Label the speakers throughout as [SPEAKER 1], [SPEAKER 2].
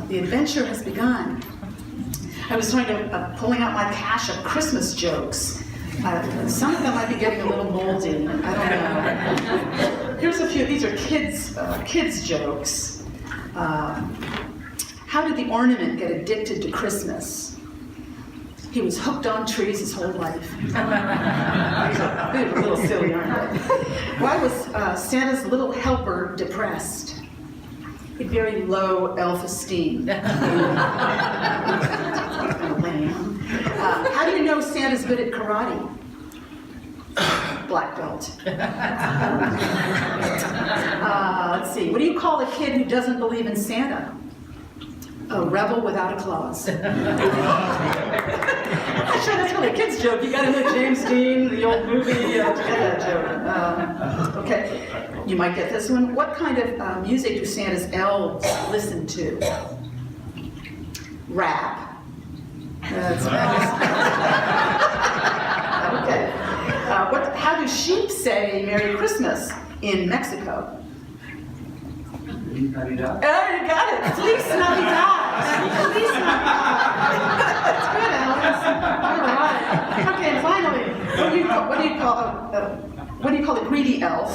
[SPEAKER 1] The adventure has begun. I was pulling out my cache of Christmas jokes. Some of them might be getting a little moldy. I don't know. Here's a few. These are kids jokes. How did the ornament get addicted to Christmas? He was hooked on trees his whole life. These are a little silly, aren't they? Why was Santa's little helper depressed? A very low elf-esteem. How do you know Santa's good at karate? Black belt. Let's see. What do you call a kid who doesn't believe in Santa? A rebel without a clause. I'm not sure that's really a kid's joke. You got to know James Dean, the old movie, to get that joke. Okay, you might get this one. What kind of music do Santa's elves listen to? Rap. That's nice. Okay. How do sheep say Merry Christmas in Mexico? Oh, you got it. Feliz Navidad. Feliz Navidad. That's good, Alex. All right. Okay, and finally, what do you call a greedy elf?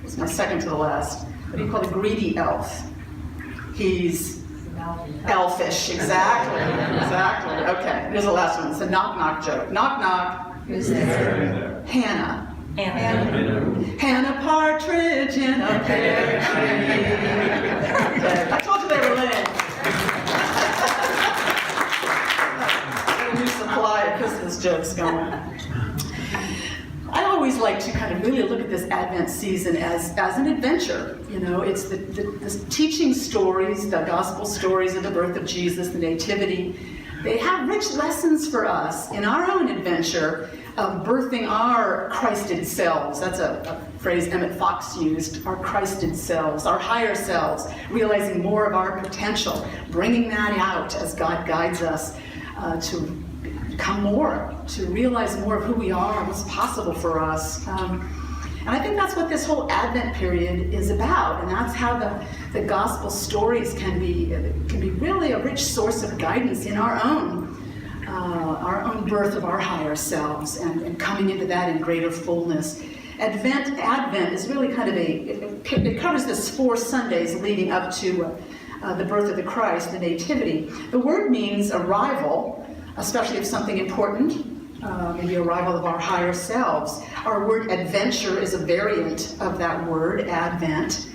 [SPEAKER 1] It's my second to the last. What do you call a greedy elf? He's elfish. Exactly. Okay, here's the last one. It's a knock-knock joke. Knock-knock. Who's there? Hannah. Hannah Partridge in a pear tree. Okay. I told you they were lame. Got a new supply of Christmas jokes going. I always like to kind of really look at this Advent season as an adventure. You know, it's the teaching stories, the gospel stories of the birth of Jesus, the nativity. They have rich lessons for us in our own adventure of birthing our Christed selves. That's a phrase Emmett Fox used, our Christed selves, our higher selves, realizing more of our potential, bringing that out as God guides us to become more, to realize more of who we are, what's possible for us. And I think that's what this whole Advent period is about, and that's how the gospel stories can be really a rich source of guidance in our own birth of our higher selves and coming into that in greater fullness. Advent is really kind of it covers this 4 Sundays leading up to the birth of the Christ, the nativity. The word means arrival, especially of something important. Maybe arrival of our higher selves. Our word adventure is a variant of that word, Advent.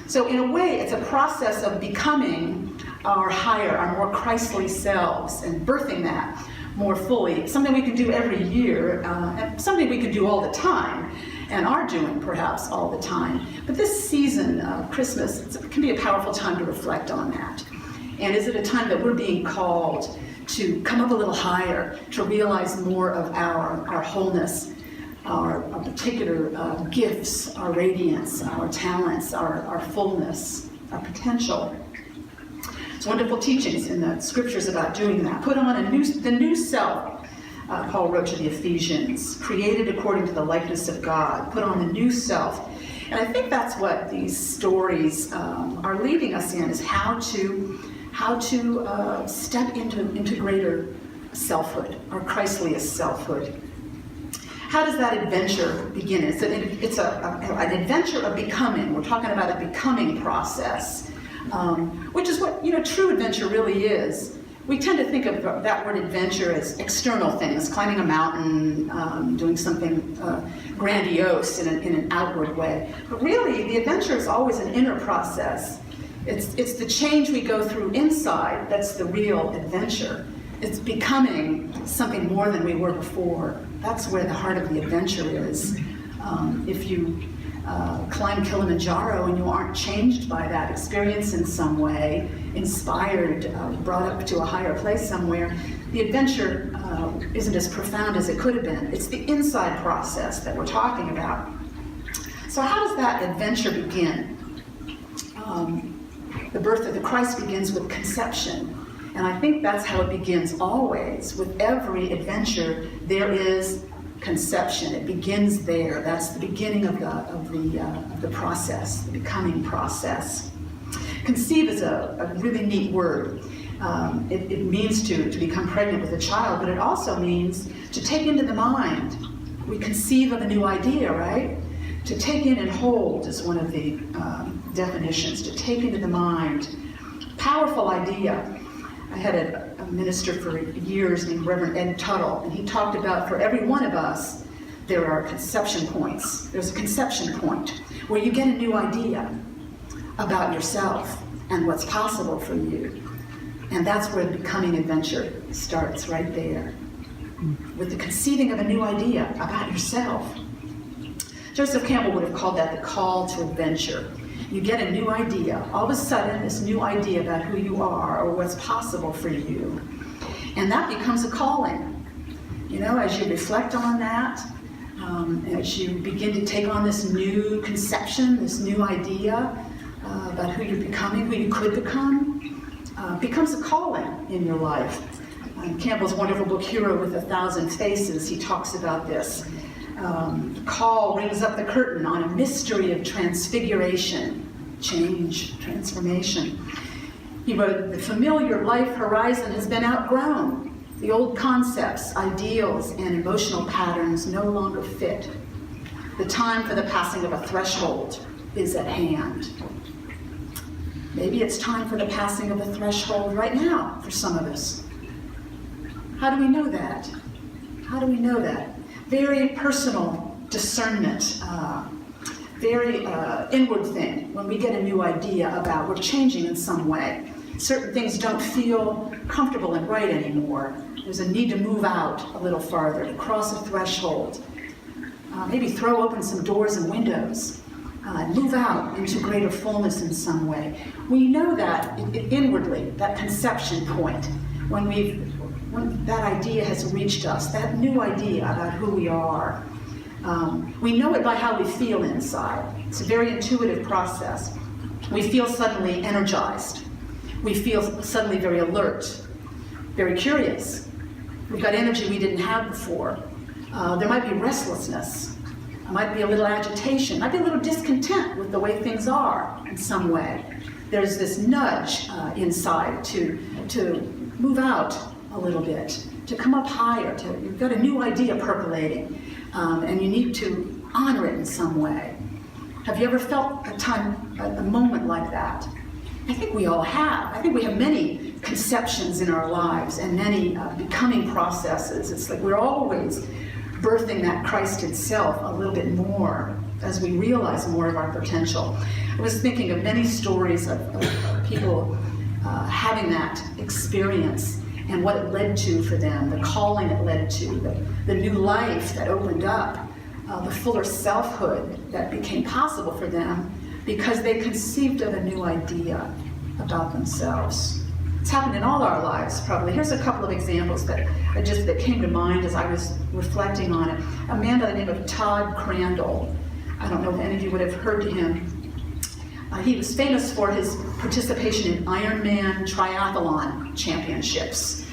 [SPEAKER 1] So in a way, it's a process of becoming our higher, our more Christly selves and birthing that more fully. Something we can do every year, and something we can do all the time, and are doing perhaps all the time. But this season of Christmas, it can be a powerful time to reflect on that. And is it a time that we're being called to come up a little higher, to realize more of our wholeness, our particular gifts, our radiance, our talents, our fullness, our potential. It's wonderful teachings in the scriptures about doing that. Put on the new self, Paul wrote to the Ephesians, created according to the likeness of God. Put on the new self. And I think that's what these stories are leading us in, is how to step into greater selfhood, our Christliest selfhood. How does that adventure begin? It's an adventure of becoming. We're talking about a becoming process, which is what true adventure really is. We tend to think of that word adventure as external things, climbing a mountain, doing something grandiose in an outward way. But really, the adventure is always an inner process. It's the change we go through inside that's the real adventure. It's becoming something more than we were before. That's where the heart of the adventure is. If you climb Kilimanjaro and you aren't changed by that experience in some way, inspired, brought up to a higher place somewhere, the adventure isn't as profound as it could have been. It's the inside process that we're talking about. So how does that adventure begin? The birth of the Christ begins with conception. And I think that's how it begins always. With every adventure, there is conception. It begins there. That's the beginning of the process, the becoming process. Conceive is a really neat word. It means to become pregnant with a child, but it also means to take into the mind. We conceive of a new idea, right? To take in and hold is one of the definitions, to take into the mind. Powerful idea. I had a minister for years named Reverend Ed Tuttle, and he talked about for every one of us, there are conception points. There's a conception point where you get a new idea about yourself and what's possible for you. And that's where the becoming adventure starts, right there, with the conceiving of a new idea about yourself. Joseph Campbell would have called that the call to adventure. You get a new idea, all of a sudden this new idea about who you are or what's possible for you. And that becomes a calling. You know, as you reflect on that, as you begin to take on this new conception, this new idea about who you're becoming, who you could become, becomes a calling in your life. Campbell's wonderful book, Hero with 1,000 Faces, he talks about this. The call rings up the curtain on a mystery of transfiguration, change, transformation. He wrote, the familiar life horizon has been outgrown. The old concepts, ideals, and emotional patterns no longer fit. The time for the passing of a threshold is at hand. Maybe it's time for the passing of a threshold right now for some of us. How do we know that? How do we know that? Very personal discernment, very inward thing. When we get a new idea about we're changing in some way, certain things don't feel comfortable and right anymore. There's a need to move out a little farther, to cross a threshold, maybe throw open some doors and windows, move out into greater fullness in some way. We know that inwardly, that conception point, when that idea has reached us, that new idea about who we are. We know it by how we feel inside. It's a very intuitive process. We feel suddenly energized. We feel suddenly very alert, very curious. We've got energy we didn't have before. There might be restlessness. There might be a little agitation. Might be a little discontent with the way things are in some way. There's this nudge inside to move out a little bit, to come up higher. You've got a new idea percolating, and you need to honor it in some way. Have you ever felt a moment like that? I think we all have. I think we have many conceptions in our lives and many becoming processes. It's like we're always birthing that Christ itself a little bit more as we realize more of our potential. I was thinking of many stories of people having that experience and what it led to for them, the calling it led to, the new life that opened up, the fuller selfhood that became possible for them because they conceived of a new idea about themselves. It's happened in all our lives, probably. Here's a couple of examples that came to mind as I was reflecting on it. A man by the name of Todd Crandall. I don't know if any of you would have heard of him. He was famous for his participation in Ironman triathlon championships,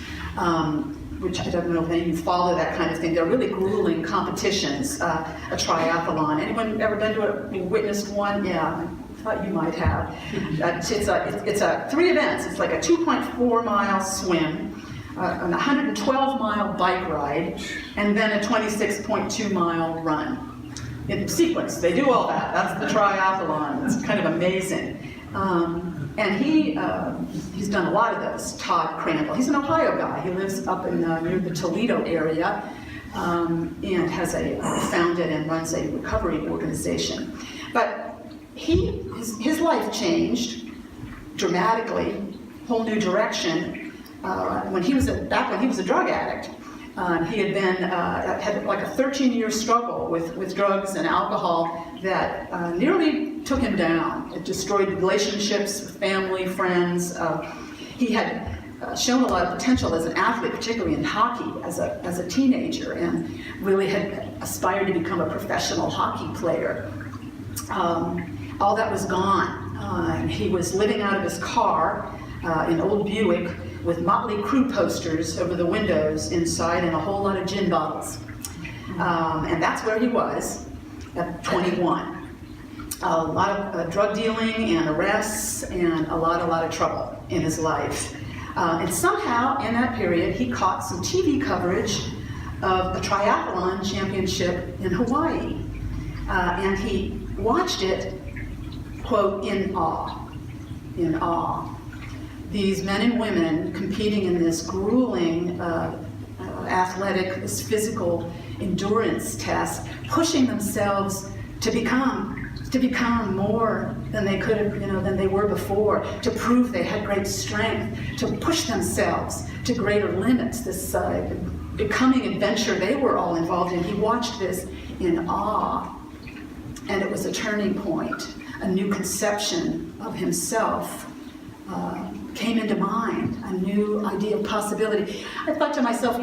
[SPEAKER 1] which I don't know if any of you follow that kind of thing. They're really grueling competitions, a triathlon. Anyone ever been to witnessed one? Yeah, I thought you might have. It's 3 events. It's like a 2.4 mile swim, an 112 mile bike ride, and then a 26.2 mile run. In sequence, they do all that. That's the triathlon. It's kind of amazing. And he's done a lot of those, Todd Crandall. He's an Ohio guy. He lives up in near the Toledo area and has founded and runs a recovery organization. But his life changed dramatically, whole new direction, when he was a drug addict. He had been had like a 13-year struggle with drugs and alcohol that nearly took him down. It destroyed relationships with family, friends. He had shown a lot of potential as an athlete, particularly in hockey as a teenager, and really had aspired to become a professional hockey player. All that was gone. He was living out of his car in old Buick with Motley Crue posters over the windows inside and a whole lot of gin bottles. And that's where he was at 21. a lot of drug dealing and arrests and a lot of trouble in his life. And somehow in that period he caught some TV coverage of a triathlon championship in Hawaii. And he watched it, quote, in awe, in awe. These men and women competing in this grueling athletic, this physical endurance test, pushing themselves to become more than they could have, than they were before, to prove they had great strength, to push themselves to greater limits, this becoming adventure they were all involved in. He watched this in awe, and it was a turning point. A new conception of himself came into mind, a new idea of possibility. I thought to myself,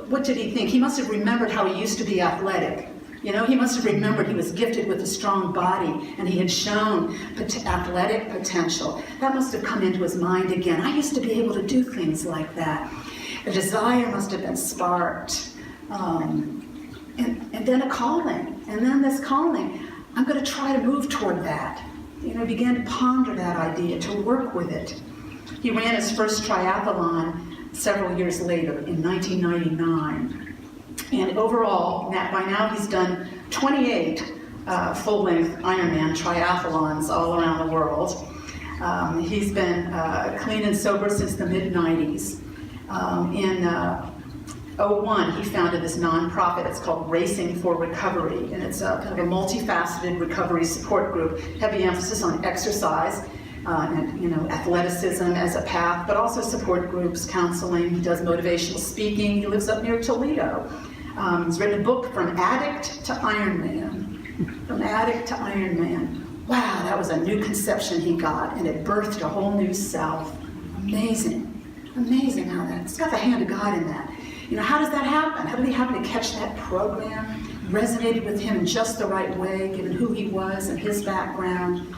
[SPEAKER 1] what did he think? He must have remembered how he used to be athletic. He must have remembered he was gifted with a strong body and he had shown athletic potential. That must have come into his mind again. I used to be able to do things like that. A desire must have been sparked. And then a calling. And then this calling. I'm going to try to move toward that. Began to ponder that idea, to work with it. He ran his first triathlon several years later in 1999. And overall, by now he's done 28 full-length Ironman triathlons all around the world. He's been clean and sober since the mid-90s. In 2001, he founded this nonprofit. It's called Racing for Recovery, and it's kind of a multifaceted recovery support group, heavy emphasis on exercise and athleticism as a path, but also support groups, counseling. He does motivational speaking. He lives up near Toledo. He's written a book, From Addict to Ironman. From Addict to Ironman. Wow, that was a new conception he got, and it birthed a whole new self. Amazing. Amazing how it's got the hand of God in that. How does that happen? How did he happen to catch that program? Resonated with him in just the right way, given who he was and his background.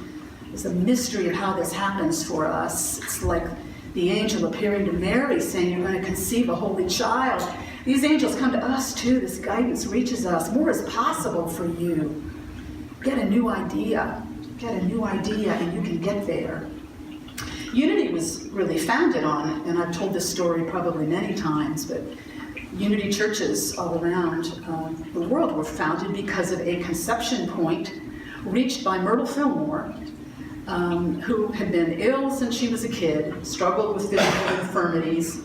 [SPEAKER 1] It's a mystery of how this happens for us. It's like the angel appearing to Mary saying, you're going to conceive a holy child. These angels come to us too. This guidance reaches us. More is possible for you. Get a new idea. Get a new idea and you can get there. Unity was really founded on, and I've told this story probably many times, but Unity churches all around the world were founded because of a conception point reached by Myrtle Fillmore, who had been ill since she was a kid, struggled with physical infirmities.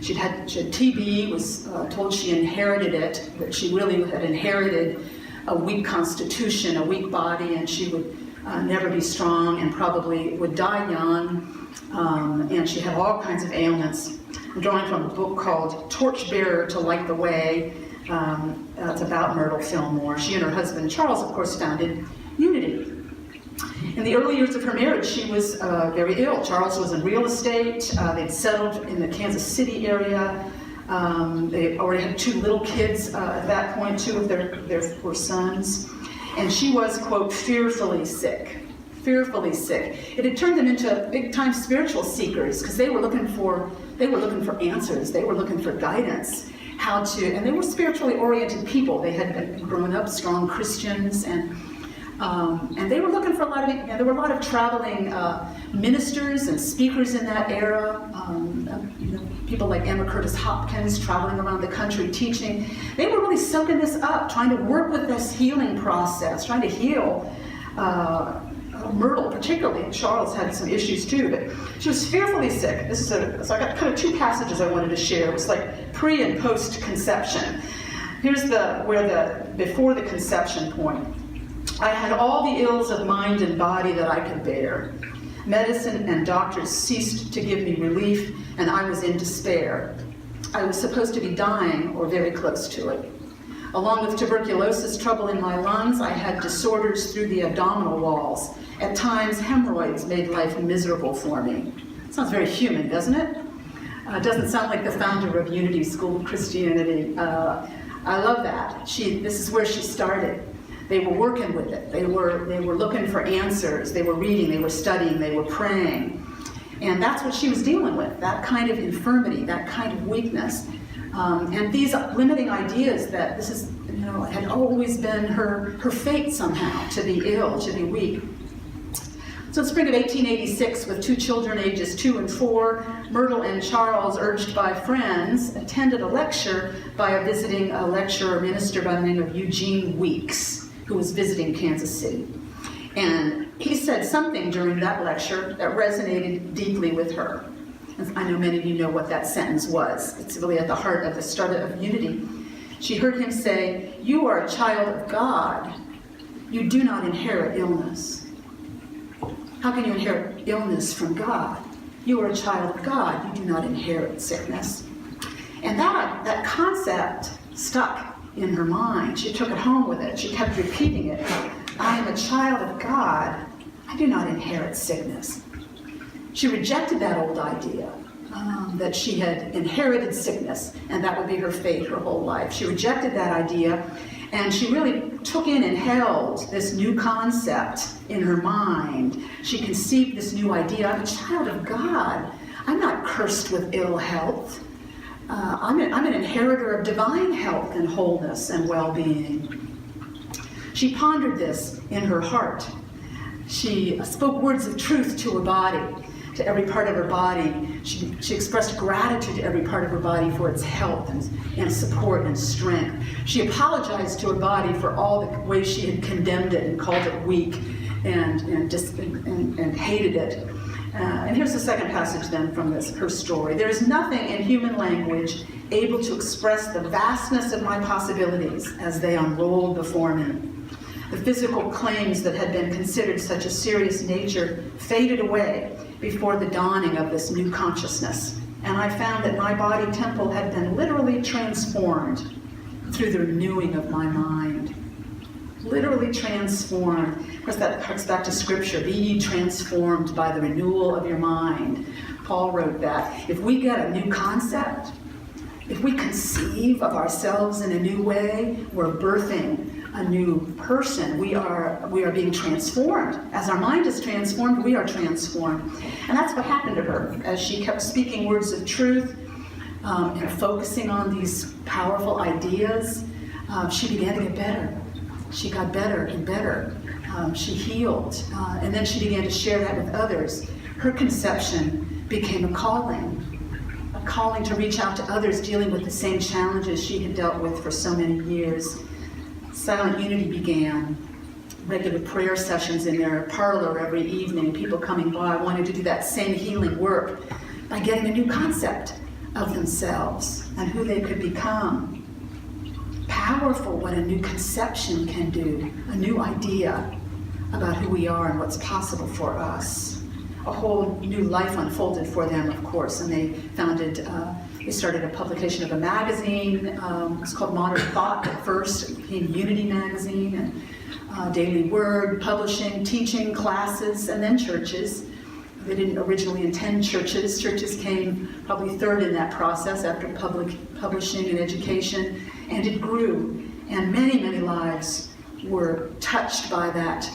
[SPEAKER 1] She had TB, was told she inherited it, that she really had inherited a weak constitution, a weak body, and she would never be strong and probably would die young. And she had all kinds of ailments. I'm drawing from a book called Torchbearer to Light the Way. It's about Myrtle Fillmore. She and her husband Charles, of course, founded Unity. In the early years of her marriage, she was very ill. Charles was in real estate. They'd settled in the Kansas City area. They already had 2 little kids at that point, 2 of their were sons. And she was, quote, fearfully sick. Fearfully sick. It had turned them into big-time spiritual seekers because they were looking for answers. They were looking for guidance. And they were spiritually oriented people. They had been grown up strong Christians, and they were looking for a lot of. There were a lot of traveling ministers and speakers in that era. People like Emma Curtis Hopkins traveling around the country teaching. They were really soaking this up, trying to work with this healing process, trying to heal. Myrtle, particularly, Charles had some issues too, but she was fearfully sick. So I got kind of 2 passages I wanted to share. It was like pre and post conception. Here's before the conception point. I had all the ills of mind and body that I could bear. Medicine and doctors ceased to give me relief, and I was in despair. I was supposed to be dying or very close to it. Along with tuberculosis, trouble in my lungs, I had disorders through the abdominal walls. At times, hemorrhoids made life miserable for me. Sounds very human, doesn't it? Doesn't sound like the founder of Unity School of Christianity. I love that. This is where she started. They were working with it. They were looking for answers. They were reading, they were studying, they were praying. And that's what she was dealing with, that kind of infirmity, that kind of weakness. And these limiting ideas that this is, had always been her fate somehow, to be ill, to be weak. So in spring of 1886, with 2 children ages 2 and 4, Myrtle and Charles, urged by friends, attended a lecture by a visiting lecturer minister by the name of Eugene Weeks, who was visiting Kansas City. And he said something during that lecture that resonated deeply with her. I know many of you know what that sentence was. It's really at the heart of the start of unity. She heard him say, "You are a child of God. You do not inherit illness." How can you inherit illness from God? You are a child of God. You do not inherit sickness. And that concept stuck in her mind. She took it home with it. She kept repeating it. I am a child of God. I do not inherit sickness. She rejected that old idea that she had inherited sickness, and that would be her fate her whole life. She rejected that idea, and she really took in and held this new concept in her mind. She conceived this new idea. I'm a child of God. I'm not cursed with ill health. I'm an inheritor of divine health and wholeness and well-being. She pondered this in her heart. She spoke words of truth to her body, to every part of her body. She expressed gratitude to every part of her body for its health and support and strength. She apologized to her body for all the ways she had condemned it and called it weak and hated it. And here's the second passage then from her story. There is nothing in human language able to express the vastness of my possibilities as they unrolled before me. The physical claims that had been considered such a serious nature faded away before the dawning of this new consciousness. And I found that my body temple had been literally transformed through the renewing of my mind. Literally transformed. Of course, that harks back to Scripture. Be ye transformed by the renewal of your mind. Paul wrote that. If we get a new concept, if we conceive of ourselves in a new way, we're birthing a new person. We are being transformed. As our mind is transformed, we are transformed. And that's what happened to her. As she kept speaking words of truth and focusing on these powerful ideas, she began to get better. She got better and better. She healed. And then she began to share that with others. Her conception became a calling to reach out to others dealing with the same challenges she had dealt with for so many years. Silent Unity began. Regular prayer sessions in their parlor every evening, people coming by wanted to do that same healing work by getting a new concept of themselves and who they could become. Powerful what a new conception can do, a new idea about who we are and what's possible for us. A whole new life unfolded for them, of course, and they started a publication of a magazine. It was called Modern Thought at first. It became Unity Magazine, and Daily Word, publishing, teaching, classes, and then churches. They didn't originally intend churches. Churches came probably third in that process after publishing and education, and it grew. And many, many lives were touched by that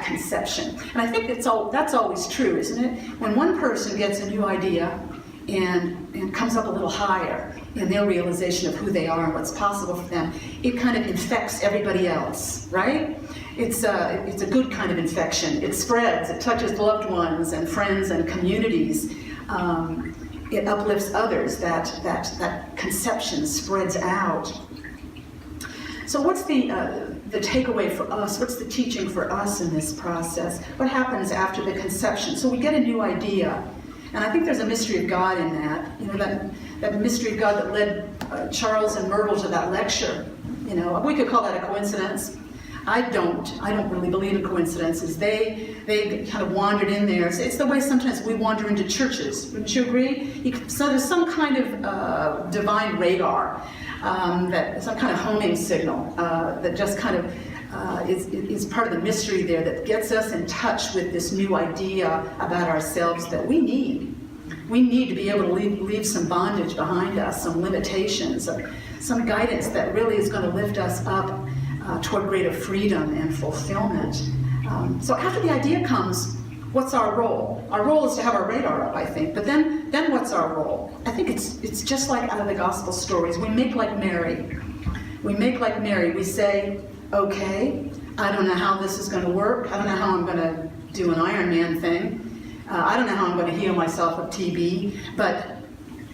[SPEAKER 1] conception. And I think that's always true, isn't it? When one person gets a new idea and comes up a little higher in their realization of who they are and what's possible for them, it kind of infects everybody else, right? It's a good kind of infection. It spreads, it touches loved ones and friends and communities. It uplifts others, that conception spreads out. So what's the takeaway for us? What's the teaching for us in this process? What happens after the conception? So we get a new idea. And I think there's a mystery of God in that. You know, that mystery of God that led Charles and Myrtle to that lecture. You know, we could call that a coincidence. I don't really believe in coincidences. They kind of wandered in there. It's the way sometimes we wander into churches. Wouldn't you agree? So there's some kind of divine radar, that some kind of homing signal that just kind of is part of the mystery there that gets us in touch with this new idea about ourselves that we need. We need to be able to leave some bondage behind us, some limitations, some guidance that really is going to lift us up toward greater freedom and fulfillment. So after the idea comes, what's our role? Our role is to have our radar up, I think. But then what's our role? I think it's just like out of the gospel stories. We make like Mary. We make like Mary. We say, okay, I don't know how this is going to work. I don't know how I'm going to do an Iron Man thing. I don't know how I'm going to heal myself of TB. But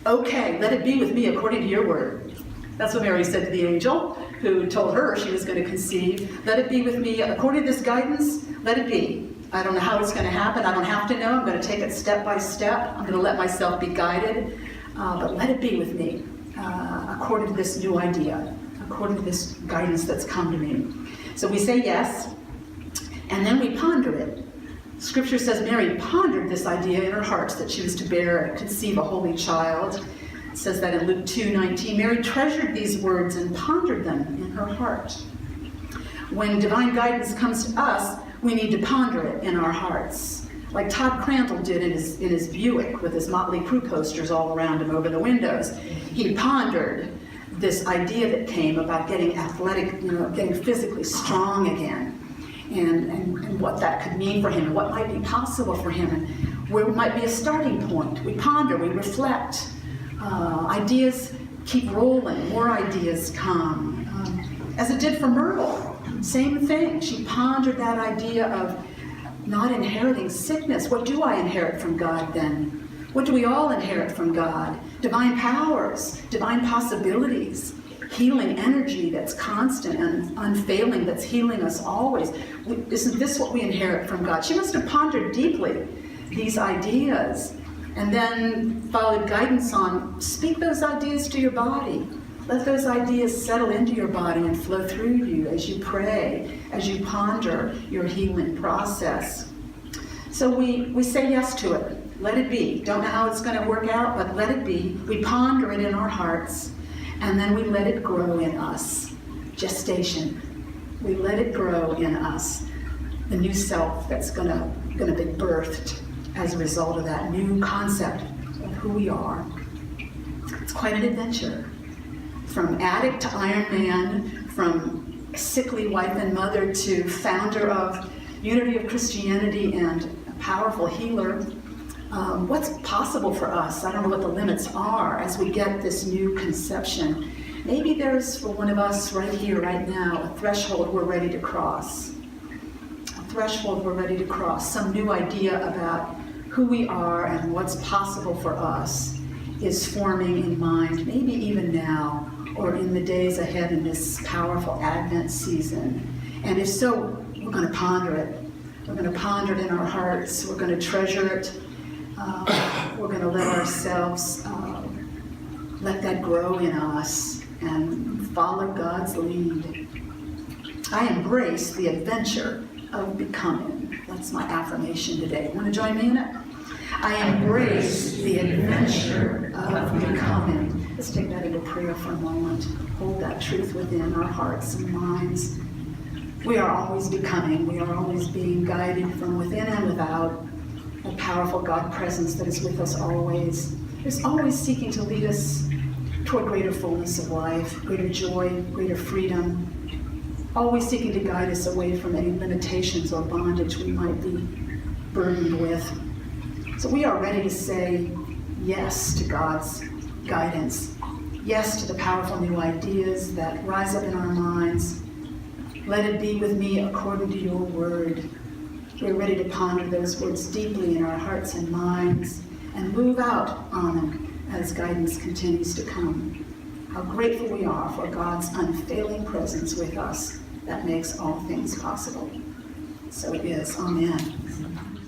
[SPEAKER 1] okay, let it be with me according to your word. That's what Mary said to the angel who told her she was going to conceive. Let it be with me according to this guidance. Let it be. I don't know how it's going to happen. I don't have to know. I'm going to take it step by step. I'm going to let myself be guided. But let it be with me according to this new idea, according to this guidance that's come to me. So we say yes, and then we ponder it. Scripture says Mary pondered this idea in her heart that she was to bear and conceive a holy child. It says that in Luke 2:19. Mary treasured these words and pondered them in her heart. When divine guidance comes to us, we need to ponder it in our hearts. Like Todd Crandall did in his Buick with his Motley Crue posters all around him over the windows. He pondered this idea that came about getting athletic, getting physically strong again, and what that could mean for him, and what might be possible for him, and where might be a starting point. We ponder, we reflect. Ideas keep rolling, more ideas come. As it did for Myrtle, same thing. She pondered that idea of not inheriting sickness. What do I inherit from God then? What do we all inherit from God? Divine powers, divine possibilities, healing energy that's constant and unfailing, that's healing us always. Isn't this what we inherit from God? She must have pondered deeply these ideas and then followed guidance on, speak those ideas to your body. Let those ideas settle into your body and flow through you as you pray, as you ponder your healing process. So we say yes to it. Let it be. Don't know how it's going to work out, but let it be. We ponder it in our hearts, and then we let it grow in us. Gestation. We let it grow in us. The new self that's going to be birthed as a result of that new concept of who we are. It's quite an adventure. From addict to Iron Man, from sickly wife and mother to founder of Unity of Christianity and a powerful healer. What's possible for us? I don't know what the limits are as we get this new conception. Maybe there's, for one of us right here, right now, a threshold we're ready to cross. A threshold we're ready to cross. Some new idea about who we are and what's possible for us is forming in mind, maybe even now, or in the days ahead in this powerful Advent season. And if so, we're going to ponder it. We're going to ponder it in our hearts. We're going to treasure it. We're going to let ourselves, let that grow in us and follow God's lead. I embrace the adventure of becoming. That's my affirmation today. Want to join me in it? I embrace the adventure of becoming. Let's take that into prayer for a moment. Hold that truth within our hearts and minds. We are always becoming. We are always being guided from within and without. A powerful God presence that is with us always. Is always seeking to lead us toward greater fullness of life, greater joy, greater freedom. Always seeking to guide us away from any limitations or bondage we might be burdened with. So we are ready to say yes to God's guidance. Yes to the powerful new ideas that rise up in our minds. Let it be with me according to your word. We're ready to ponder those words deeply in our hearts and minds and move out on them as guidance continues to come. How grateful we are for God's unfailing presence with us that makes all things possible. So it is. Amen.